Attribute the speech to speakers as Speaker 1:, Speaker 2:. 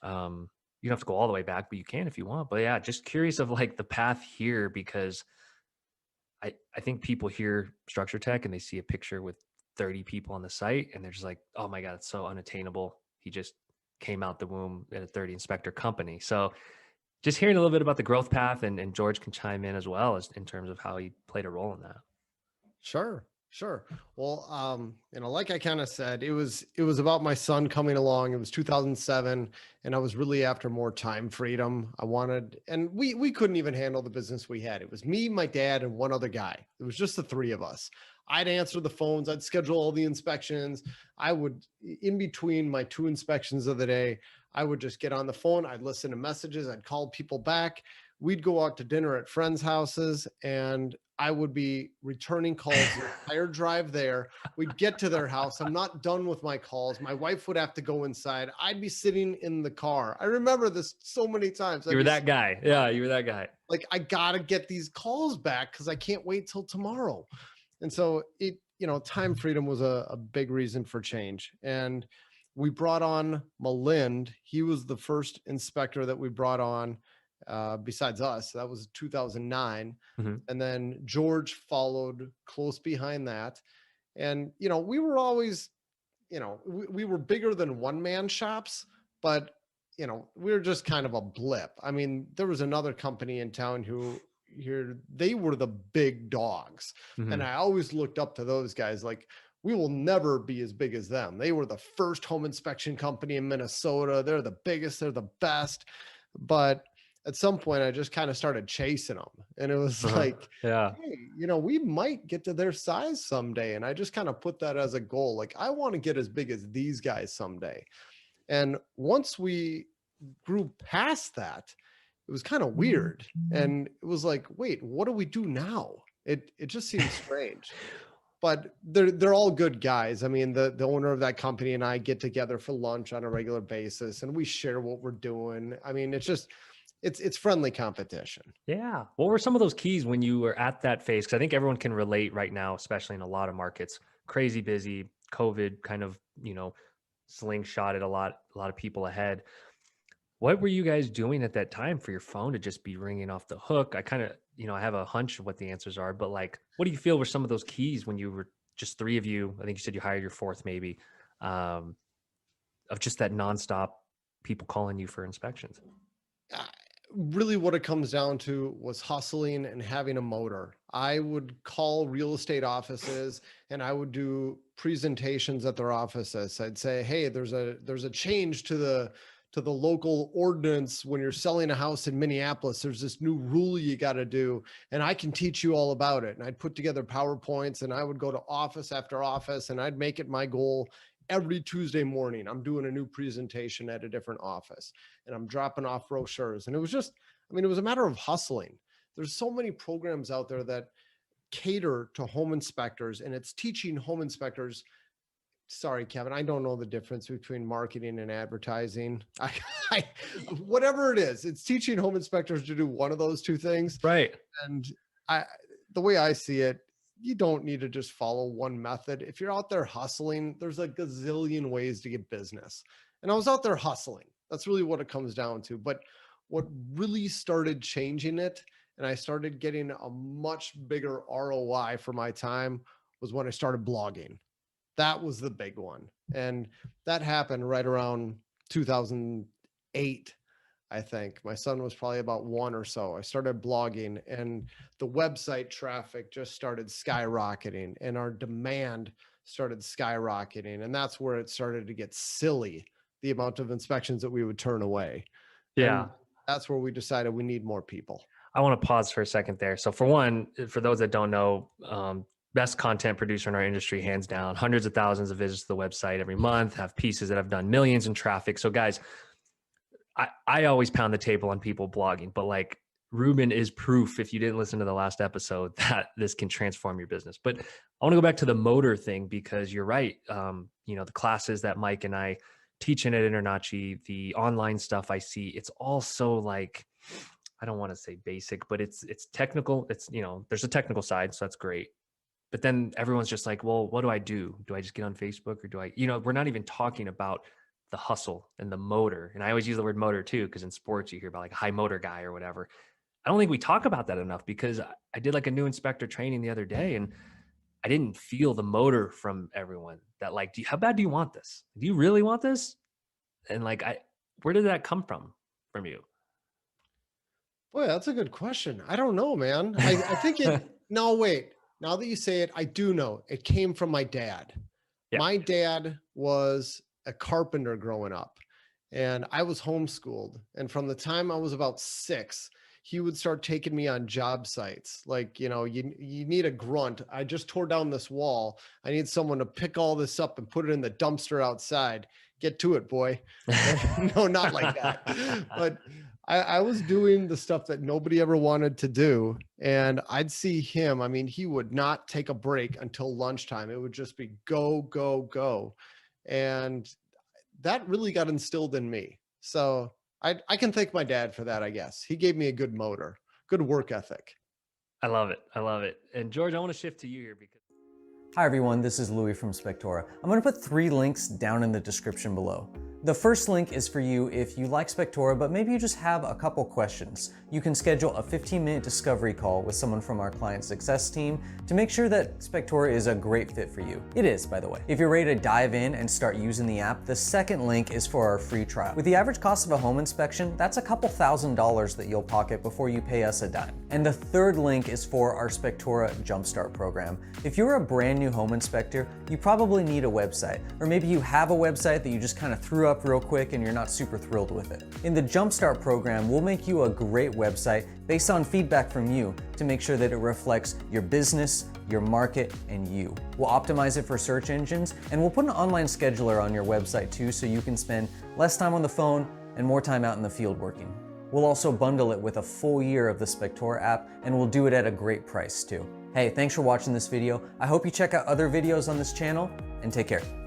Speaker 1: You don't have to go all the way back, but you can if you want. But yeah, just curious of like the path here because I think people hear structure tech and they see a picture with 30 people on the site and they're just like, oh my God, it's so unattainable. He just came out the womb at a 30 inspector company. So just hearing a little bit about the growth path and George can chime in as well as in terms of how he played a role in that.
Speaker 2: Sure, sure. Well, like I kind of said, it was about my son coming along. It was 2007, and I was really after more time freedom. I wanted, and we couldn't even handle the business we had. It was me, my dad, and one other guy. It was just the three of us. I'd answer the phones. I'd schedule all the inspections. I would, in between my two inspections of the day, I would just get on the phone. I'd listen to messages. I'd call people back. We'd go out to dinner at friends' houses, and I would be returning calls the entire drive there. We'd get to their house. I'm not done with my calls. My wife would have to go inside. I'd be sitting in the car. I remember this so many times.
Speaker 1: You
Speaker 2: I'd
Speaker 1: were
Speaker 2: be
Speaker 1: that guy. Yeah, you were that guy.
Speaker 2: like, I gotta get these calls back because I can't wait till tomorrow. And so time freedom was a big reason for change. And we brought on Malind. He was the first inspector that we brought on besides us. That was 2009.
Speaker 1: Mhm.
Speaker 2: And then George followed close behind that. And, we were always, we were bigger than one man shops, but, we were just kind of a blip. I mean, there was another company in town who here, they were the big dogs. And
Speaker 1: Mhm.
Speaker 2: I always looked up to those guys like, we will never be as big as them. They were the first home inspection company in Minnesota. They're the biggest, they're the best. But at some point, I just kind of started chasing them. And it was
Speaker 1: Uh-huh.
Speaker 2: like,
Speaker 1: Yeah.
Speaker 2: hey, we might get to their size someday. And I just kind of put that as a goal. Like, I want to get as big as these guys someday. And once we grew past that, it was kind of weird. And it was like, wait, what do we do now? It just seems strange. But they're all good guys. I mean, the owner of that company and I get together for lunch on a regular basis and we share what we're doing. I mean, it's friendly competition.
Speaker 1: Yeah. What were some of those keys when you were at that phase? Because I think everyone can relate right now, especially in a lot of markets. Crazy busy, COVID kind of, slingshotted a lot of people ahead. What were you guys doing at that time for your phone to just be ringing off the hook? I kind of, I have a hunch of what the answers are, but like, what do you feel were some of those keys when you were just three of you? I think you said you hired your fourth, maybe, um, of just that nonstop people calling you for inspections.
Speaker 2: Uh, Really what it comes down to was hustling and having a motor. I would call real estate offices and I would do presentations at their offices. I'd say, "Hey, there's a change to the local ordinance when you're selling a house in Minneapolis. There's this new rule you got to do and I can teach you all about it." And I'd put together PowerPoints and I would go to office after office and I'd make it my goal every Tuesday morning. I'm doing a new presentation at a different office and I'm dropping off brochures. And it was just, I mean, it was a matter of hustling. There's so many programs out there that cater to home inspectors and it's teaching home inspectors. Sorry, Kevin, I don't know the difference between marketing and advertising. I whatever it is, it's teaching home inspectors to do one of those two things.
Speaker 1: Right.
Speaker 2: And I, the way I see it, you don't need to just follow one method. If you're out there hustling, there's a gazillion ways to get business. And I was out there hustling. That's really what it comes down to. But what really started changing it, and I started getting a much bigger ROI for my time, was when I started blogging. That was the big one. And that happened right around 2008. I think my son was probably about one or so. I started blogging and the website traffic just started skyrocketing and our demand started skyrocketing. And that's where it started to get silly, the amount of inspections that we would turn away.
Speaker 1: Yeah.
Speaker 2: And that's where we decided we need more people.
Speaker 1: I want to pause for a second there. So, for one, for those that don't know, best content producer in our industry, hands down, hundreds of thousands of visits to the website every month, have pieces that have done millions in traffic. So, guys, I always pound the table on people blogging, but like Ruben is proof, if you didn't listen to the last episode, that this can transform your business. But I want to go back to the motor thing because you're right. The classes that Mike and I teach in at InterNACHI, the online stuff I see, it's all so like, I don't want to say basic, but it's technical. It's, there's a technical side, so that's great. But then everyone's just like, well, what do I do? Do I just get on Facebook or do I, we're not even talking about the hustle and the motor. And I always use the word motor too, because in sports you hear about like a high motor guy or whatever. I don't think we talk about that enough, because I did like a new inspector training the other day, and I didn't feel the motor from everyone that like, how bad do you want this? Do you really want this? And like, where did that come from you?
Speaker 2: Boy, that's a good question. I don't know, man. I think no, wait. Now that you say it, I do know. It came from my dad.
Speaker 1: Yeah.
Speaker 2: My dad was a carpenter growing up, and I was homeschooled. And from the time I was about 6, he would start taking me on job sites. Like, you need a grunt. I just tore down this wall. I need someone to pick all this up and put it in the dumpster outside. Get to it, boy. No, not like that. But I was doing the stuff that nobody ever wanted to do. And I'd see him. I mean, he would not take a break until lunchtime. It would just be go, go, go. And that really got instilled in me. So I can thank my dad for that, I guess. He gave me a good motor, good work ethic.
Speaker 1: I love it. I love it. And George, I want to shift to you here because.
Speaker 3: Hi everyone, this is Louis from Spectora. I'm going to put 3 links down in the description below. The first link is for you if you like Spectora, but maybe you just have a couple questions. You can schedule a 15-minute discovery call with someone from our client success team to make sure that Spectora is a great fit for you. It is, by the way. If you're ready to dive in and start using the app, the second link is for our free trial. With the average cost of a home inspection, that's a couple $1,000s that you'll pocket before you pay us a dime. And the third link is for our Spectora Jumpstart program. If you're a brand new home inspector, you probably need a website, or maybe you have a website that you just kind of threw up real quick and you're not super thrilled with it. In the Jumpstart program, we'll make you a great website based on feedback from you to make sure that it reflects your business, your market, and you. We'll optimize it for search engines, and we'll put an online scheduler on your website too, so you can spend less time on the phone and more time out in the field working. We'll also bundle it with a full year of the Spectora app, and we'll do it at a great price too. Hey, thanks for watching this video. I hope you check out other videos on this channel, and take care.